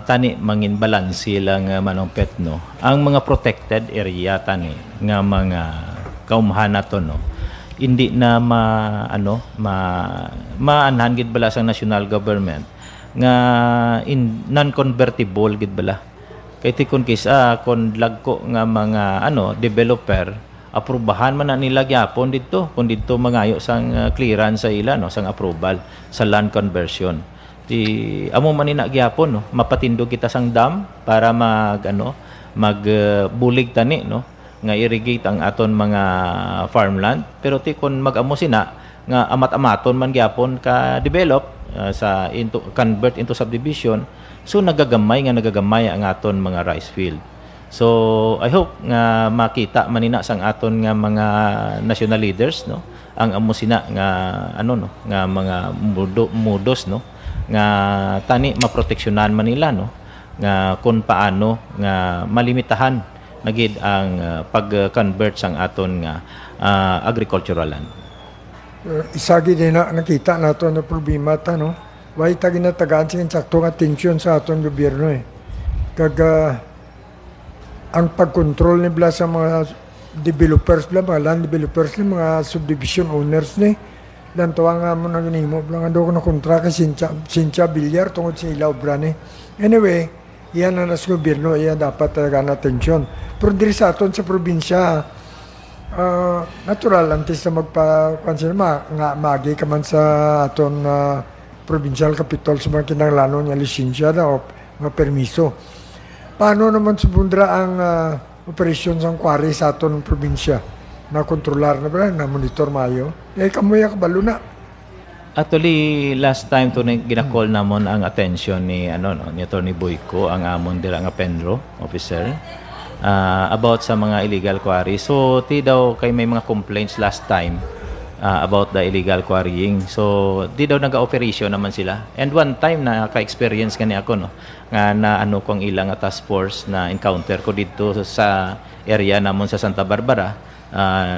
Tani mangin balansi lang Manong-Pet, no. Ang mga protected area tani nga mga kaumhan nato, no. Hindi na maanhan gid bala sa national government nga non-convertible gid bala Kay ti kun kisa kun lagko nga mga developer aprubahan man na nila gyapon didto kun didto mangayo sang clearance sa ila no sang approval sa land conversion. Ti amo man ni gyapon no mapatindog kita sang dam para magbulig tani no nga irrigate ang aton mga farmland, pero ti kun mag-amo sina nga amat-amaton man gyapon ka develop convert into subdivision, so nagagamay ang aton mga rice field. So I hope nga makita manina sang aton nga mga national leaders no ang amo sina nga nga mga mudos no nga tani maproteksyonan man nila no nga kung paano nga malimitahan nagid ang pag-convert sang aton nga agricultural land. Isagi din na nakita nato na problema ta no. Why ta ginatagaan sing saktong atensyon sa aton gobyerno ang pagkontrol nila sa mga developers nila, mga land developers nila, mga subdivision owners ni. Dan tuwa nga mo na ganimo, lang ando ko na kontra kay Cynthia Villar tungod sa ilaw obra ni. Anyway, iyan na sa gobyerno, iyan dapat talaga na atensyon. Pero diri sa aton sa probinsya, natural antes na magi ka man sa aton provincial capital sa mga kinahanglanon nga lisensya o mga permiso. Paano naman subundra ang operasyon sa quarry sa aton probinsya? Na kontrolar na ba? Na monitor mayo? Kamuya kabalo na. Actually, last time to ginakol namon ang attention ni ni Attorney Boyko, ang amon dira nga Penro officer, about sa mga illegal quarry. So ti daw kay may mga complaints last time about the illegal quarrying. So di daw naga-operation naman sila. And one time na ka-experience kani ako no nga na kong ilang task force na encounter ko dito sa area namon sa Santa Barbara,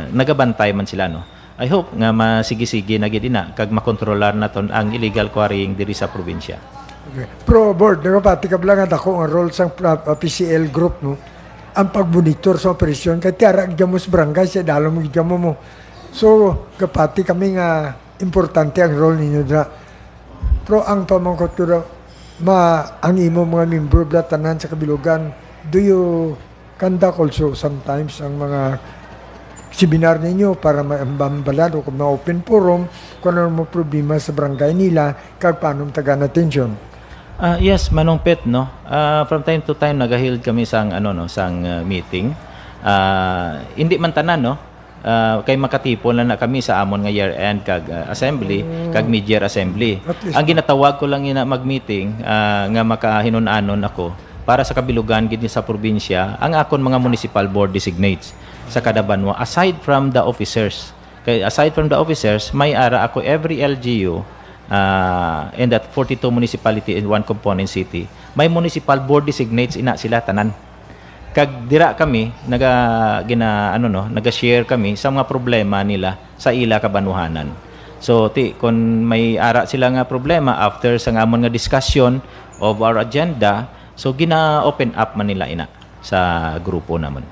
nagabantay man sila no. I hope nga masigi-sige na gid na kag makontrolar naton ang illegal quarrying diri sa probinsya. Okay. Pro board, nagapati ka lang ako ang role sang PCL group no. Ang pagmonitor sa operasyon kay tiara gyamo sa barangay sa dalom gyamo mo. So kapati kami nga importante ang role ninyo dra. Pero ang pamangkot ko ang imo mga membro bla tanan sa kabilugan, do you conduct also sometimes ang mga seminar ninyo para maambalado kung na open forum kung ano mo problema sa barangay nila kag paano tagaan atensyon? Yes, Manong Pet no. From time to time nagahild kami sang sang meeting. Hindi man tanan no. Kay makatipon lang na kami sa amon nga year end kag assembly kag mid-year assembly. Ang ginatawag ko lang ina mag-meeting nga makahinon-anon ako para sa kabilugan gid sa probinsya ang akon mga municipal board designates sa kada banwa aside from the officers. Kay aside from the officers may ara ako every LGU in that 42 municipality in one component city. May municipal board designates ina sila tanan. Kag dira kami naga-share kami sa mga problema nila sa ila kabanuhanan. So kun may ara sila nga problema after sa amon nga discussion of our agenda, so gina-open up man nila ina sa grupo namon.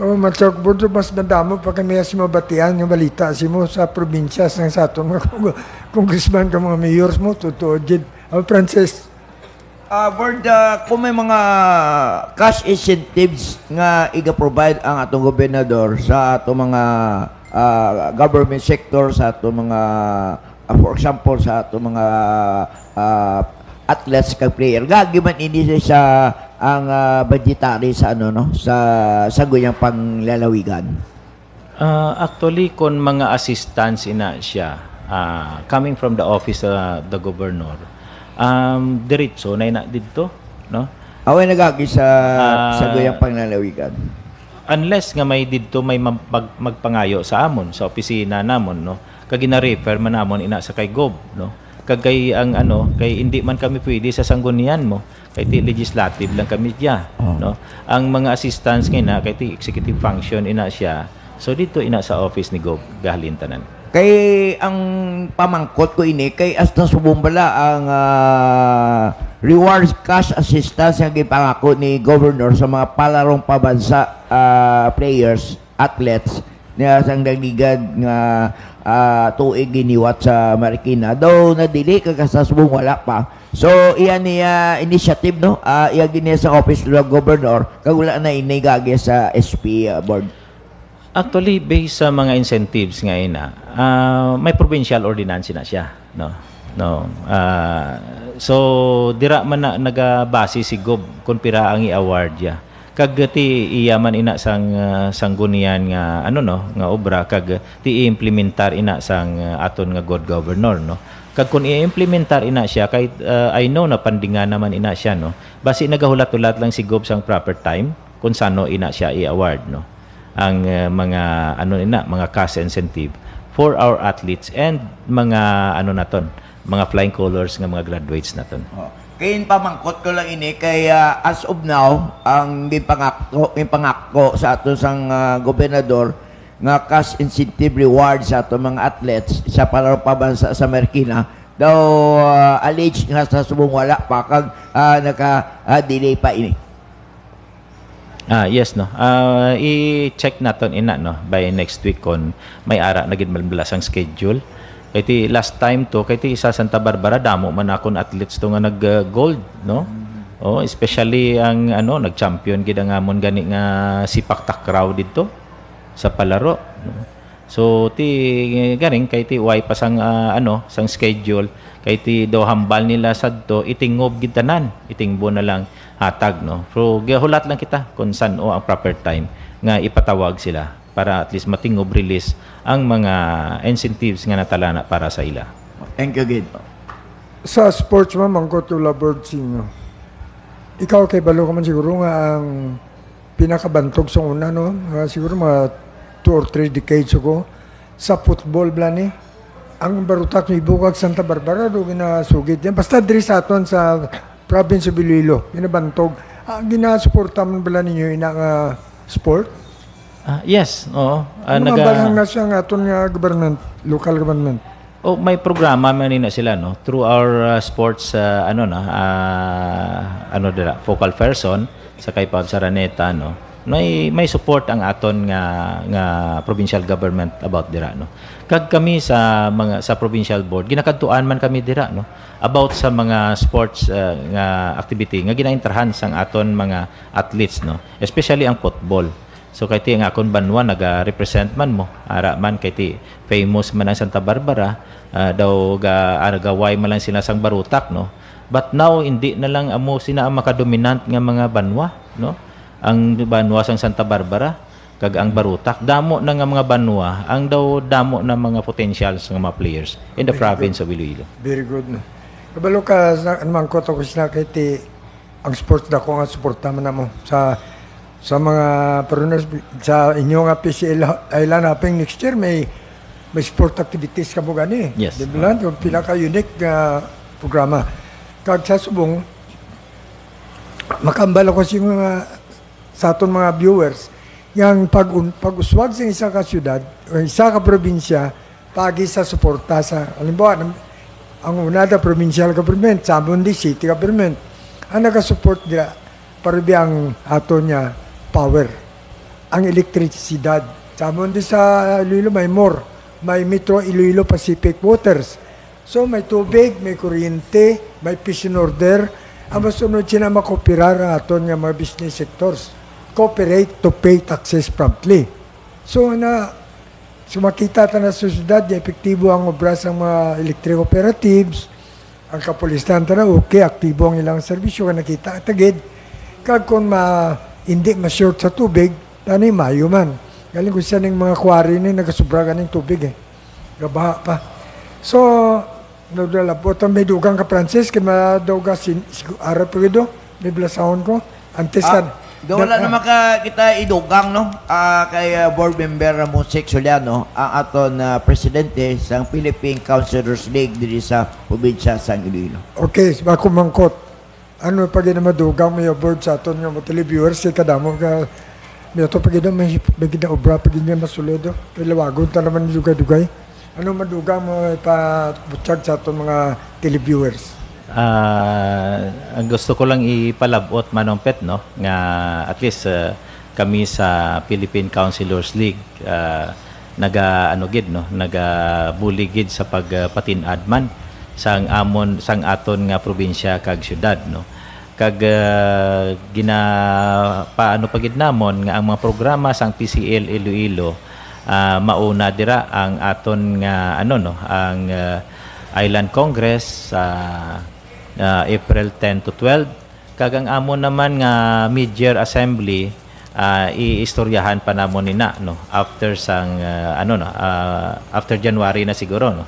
Matsok po mas nadamo pa kami sa mabatian ng balita si mo sa probinsya sa aton mga congressman ka mga mayors mo totoo jid. Francis, Board, kung may mga cash incentives nga iga-provide ang atong gobernador sa atong mga government sector, sa atong mga, for example, sa atong mga athletes kag player, gagiman ini sa ang budgetary sa sa guyang panglalawigan. Actually, kung mga assistants ina siya, coming from the office of the governor, diretso na ina dito, no? Away nagagi sa guyang panglalawigan. Unless nga may dito may magpangayo sa amon sa opisina namon, no? Kag gina-refer man namon ina sa kay Gob, no? Kag kay ang kay hindi man kami pwede sa sanggunian mo, kay ti legislative lang kami diya, no? Ang mga assistants nga kay ti executive function ina siya. So dito ina sa office ni Gob gahalin tanan. Kay ang pamangkot ko ini kay hasta subumbala ang rewards cash assistance nga gipangako ni governor sa mga palarong pabansa players, athletes na sang dagdigan nga tuig giniwat sa Marikina. Daw na dili kag sa subong wala pa. So iyan niya initiative no. Iya gini sa office ng governor kag wala na inigagi sa SP board. Actually, based sa mga incentives nga ina, may provincial ordinance na siya, no. No. So dira man na nagabase si Gob kung pira ang i-award ya. Kag ti iya man ina sanggunian nga ano no, nga obra kag ti i-implementar ina sang aton nga good governor no. Kag kung i-implementar ina siya kahit I know na pandingan naman ina siya no. Basi nagahulat-ulat lang si Gob sang proper time kung sano ina siya i-award no. Ang mga ano ina, mga cash incentive for our athletes and mga ano naton, mga flying colors nga mga graduates naton. Kayin pamangkot ko lang ini kay as of now ang gipangako sa ato sang gobernador nga cash incentive reward sa ato mga athletes sa palaro pabansa sa Marikina daw alleged nga sa subong wala pa kag naka-delay pa ini. Yes no. I-check naton ina no by next week kon may ara na gid malbalas ang schedule. Kay ti last time to kay ti sa Santa Barbara damo man akon athletes to nga nag-gold no. Oh, especially ang ano nag-champion gid ang amon gani nga sipak takraw didto sa palaro. No? So ti garing kay ti way pa sang ano sang schedule kay ti do hambal nila sadto itingob gid tanan itingbo na lang hatag no. So gihulat lang kita kung saan ang proper time nga ipatawag sila para at least matingob release ang mga incentives nga natalana para sa ila. Thank you gid. Sa sports man mangkot yung labord sinyo. Ikaw kay balo ka man siguro nga ang pinakabantog sa una no. Siguro mga 2 or 3 decades ago sa football blani. Ang barutak ni Bukag Santa Barbara do ginasugid yan. Basta diri sa aton sa province of Iloilo, ginabantog. Ginasuporta man bala ninyo ina nga sport? Yes, oo. Ano mabalhang na siya nga aton nga government, local government? Oh, may programa man nila sila no through our sports ano na ano dira focal person sa kay Pab Saraneta no. May support ang aton nga provincial government about dira no. Kag kami sa provincial board ginakadtuan man kami dira no about sa mga sports nga activity nga ginainterhan sang aton mga athletes no, especially ang football. So kay ti ang akon banwa naga-represent man mo ara man kay ti famous man ang Santa Barbara daw gaway man lang sila sang barutak no. But now hindi na lang amo sina ang makadominant nga mga banwa no. Ang banwa sang Santa Barbara kag ang barutak damo na nga mga banwa ang daw damo na mga potentials nga mga players in the province of Iloilo. Very good no. Kabalo ka naman ko to kusina kay ti ang sports dako nga suporta man namo sa mga paruners sa inyo nga PCL Island haping next year may sport activities ka mo gani. Yes. Diba yung pinaka unique nga programa. Kag sa subong makambal ako sa aton mga viewers yang pag-uswag sa isa ka syudad o isa ka probinsya pagi sa suporta sa halimbawa ang una da provincial government sa Bundi city government ang nagasupport dira para ang aton niya power ang elektrisidad sa Bundi sa Iloilo may Metro Iloilo Pacific Waters so may tubig may kuryente may fishing order ang masunod siya na makopirar ang aton nga mga business sectors cooperate to pay taxes promptly. So makita ta na sa syudad, epektibo ang obra sa mga electric operatives, ang kapulisan ta na okay, aktibo ang ilang serbisyo, nakita tagid. Kag kung hindi ma-short sa tubig, tani mayo man. Galing ko siya ng mga quarry na nagasubra ng tubig Gabaha pa. So, nagdala po, may dugang ka Francis, kaya madawga arap ko ito, may blasahon ko, antes ka. Wala naman kita idugang no kay board member Ramonsek Soliano ang aton presidente sa Philippine Councilors League diri sa probinsya sa Iloilo. Okay, ako mangkot. Ano pag na madugang may board sa aton nga televiewers kay kadamo ka may ato pag may gina obra pag na masulodo. Lawagon ta naman dugay-dugay. Ano madugang mo pa butchag sa aton mga televiewers? Ang gusto ko lang ipalabot Manong Pet no nga at least kami sa Philippine Councilors League naga buligid sa pagpatinad man sang aton nga probinsya kag syudad, no. Kag paano pagid namon nga ang mga programa sang PCL Iloilo mauna dira ang aton nga ang Island Congress sa April 10 to 12, kag ang amon naman nga mid-year assembly iistoryahan pa namon nina, no, after sang after January na siguro, no,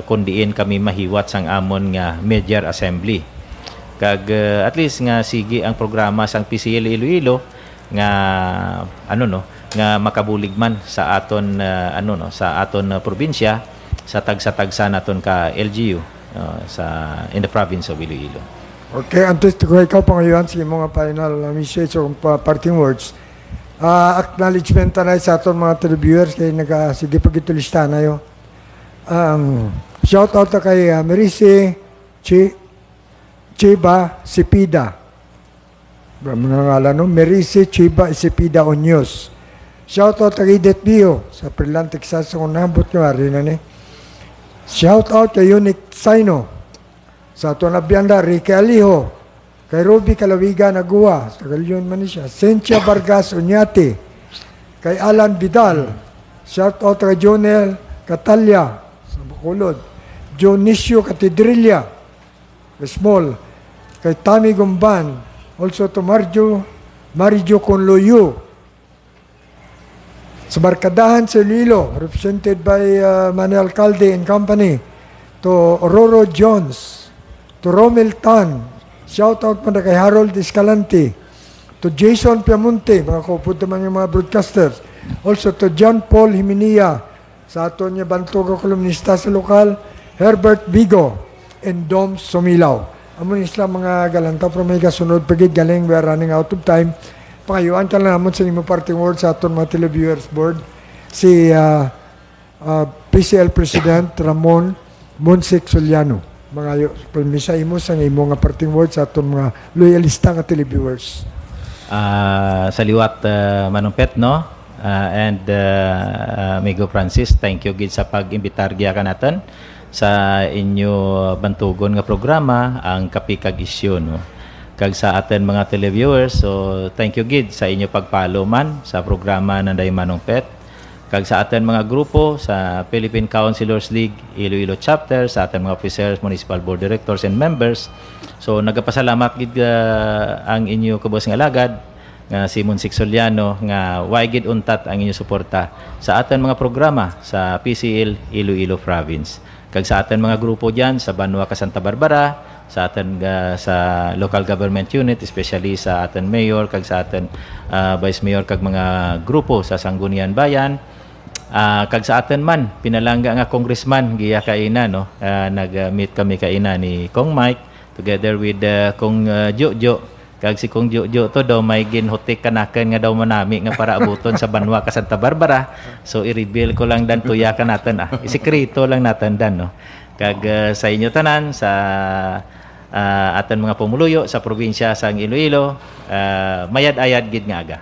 kundiin kami mahiwat sang amon nga mid-year assembly. Kag at least nga sige ang programa sang PCL Iloilo nga nga makabulig man sa aton sa aton probinsya sa tagsa naton ka LGU in the province of Iloilo. Okay, antes ko ikaw pangayuan sa mga final message o parting words. Acknowledgement na sa aton mga televiewers kay sige pagitulista na yo. Shout out kay Merice Chiba Sipida. Mga ngalan, no? Merice Chiba Sipida Onyos. Shout out kay Edith Bio sa Prilan, Texas. Kung nabot nyo, rin na ni. Shout out kay Unique Saino sa aton Abianda, Ricky Aliho, kay Ruby Kalawiga Nagua, sa Galyon Manisha, Cynthia Vargas Unyati, kay Alan Vidal, shout out kay Jonel Catalia sa Bacolod, Dionisio Catedrilla, Small, kay Tami Gumban, also to Marijo Conloyo, sa Barkadahan sa Iloilo, represented by Manuel Alcalde and Company, to Roro Jones, to Romel Tan, shout out pa na kay Harold Escalante, to Jason Piamonte, mga kaupod naman yung mga broadcasters, also to John Paul Himinia, sa aton niya Bantuga kolumnista sa lokal, Herbert Vigo, and Dom Sumilaw. Amon isla mga galantaw pero may kasunod pagid galing, we are running out of time. Pangayuan ka lang namon sa inyo parting words sa aton mga televiewers board. Si PCL President Ramon Monsic Soliano. Mga permisa imo sa imo nga parting words sa aton mga loyalista nga televiewers. Sa liwat Manumpet, no? And Migo Francis, thank you gid sa pag-imbitar giya ka natin sa inyo bantugon nga programa ang Kapikag Isyu, no? Kag sa aten mga televiewers, so thank you gid sa inyo pagpalo man sa programa ng Day Manong Pet. Kag sa aten mga grupo sa Philippine Councilors League Iloilo Chapter, sa aten mga officers, municipal board directors and members. So nagapasalamat gid ang inyo kabos nga alagad nga si Monsic Soliano nga way gid untat ang inyo suporta sa aten mga programa sa PCL Iloilo Province. Kag sa atin mga grupo diyan sa Banwa ka Santa Barbara, sa atin sa local government unit, especially sa atin mayor, kag sa atin vice mayor, kag mga grupo sa Sangguniang Bayan, kag sa atin man pinalangga nga congressman giya kaina, no? Nag-meet kami kaina ni Kong Mike together with Kong Jojo. Kag si Kong Jojo to daw may ginhutik kanaken nga daw manami nga para abuton sa Banwa ka Santa Barbara. So i-reveal ko lang dan tuya ka natin isikreto lang natin dan, no. Kag sa inyo tanan sa aton mga pumuluyo sa probinsya sang Iloilo, mayad-ayad gid nga aga.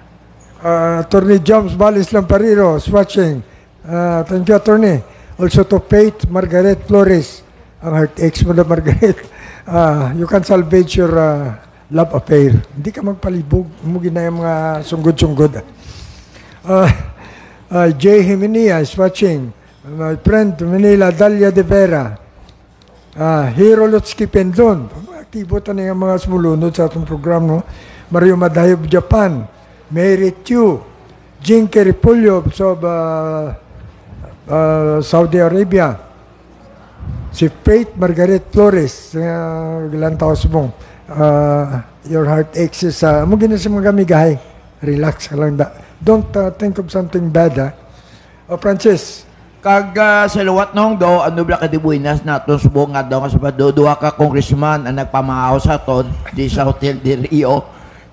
Attorney James Balis Lampariro is watching. Thank you, Attorney. Also to Faith Margaret Flores, ang heartaches mo na Margaret. You can salvage your love affair. Hindi ka magpalibog. Mugin na yung mga sunggod-sunggod. Jay Jimenia is watching. My friend, Manila, Dalia de Vera. Hero Lutski Pendon. Aktibo ta na yung mga sumulunod sa atong program, no? Mario Madayob, Japan. Mary Chu. Jinky Ripulyo of Saudi Arabia. Si Faith Margaret Flores. Ilang taos mong. Your heart aches is mo gina sa mga migahay, relax ka lang don't think of something bad, Francis, kag sa luwat nung do ano bla ka di buinas naton subong nga daw nga sa duha ka congressman ang nagpamahaw sa aton di sa Hotel de Rio.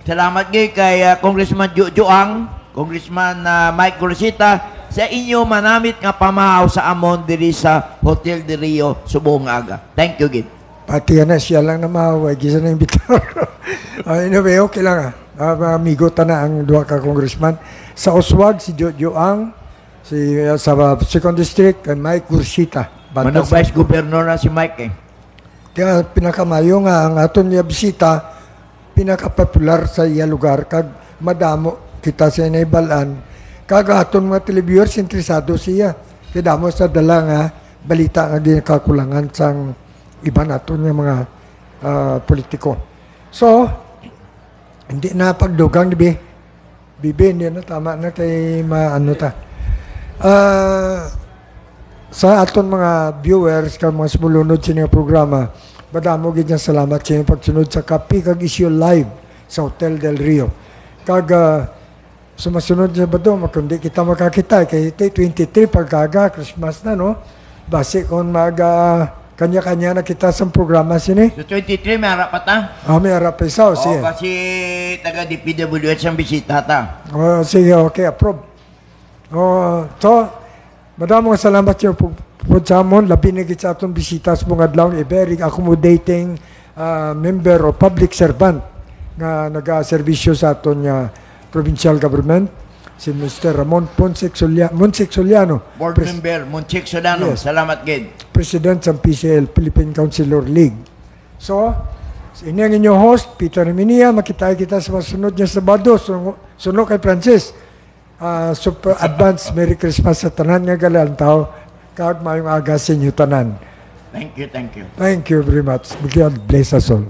Salamat kay Congressman Joang, Congressman Mike Gorsita sa inyo manamit nga pamahaw sa amon diri sa Hotel de Rio subong aga. Thank you gid. pati na siya lang na mahaway, gisa na imbitar. Anyway, okay lang amigo ta na ang duha ka congressman. Sa Oswag, si Jojo Ang, sa 2nd District, and Mike Gursita. Manong Vice Governor na si Mike Kaya pinakamayo nga ang aton niya bisita, pinakapopular sa iya lugar, kag madamo kita sa inaibalan, kag aton mga televiewers interesado siya. Kaya damo sa dala nga balita nga ginakakulangan sang iba naton nga mga politiko. So, hindi na pagdugang ni Bibi, hindi na tama na kay maano ta. Sa aton mga viewers kag mga sumulunod sa inyong programa, madamo gid nga salamat sa inyong pagsunod sa Kapi kag Issue Live sa Hotel Del Rio. Kag sumasunod sa bado, kundi kita makakita kay 23 pagkaga Christmas na, no? Base kung kanya-kanya na kita sa programa sini. So 23, may harap pa ta? May harap pa isa, sige. Kasi taga DPWH ang bisita ta. Sige, okay, approve. So, madamong salamat yung po sa amon, labi na sa atong bisita sa mga adlaw, a very accommodating member o public servant nga nag-servisyo sa aton provincial government, si Mr. Ramon Monsic Soliano, Board member, Monchik Solano. Yes. Salamat, Gid. President sa PCL, Philippine Councilor League. So, ini ang inyong host, Peter Minia. Makita kita sa masunod niya Sabado. Sunod kay Francis. Super advance Merry Christmas sa tanan nga galantaw. Kag mayong aga sa inyo tanan. Thank you, thank you. Thank you very much. God bless us all.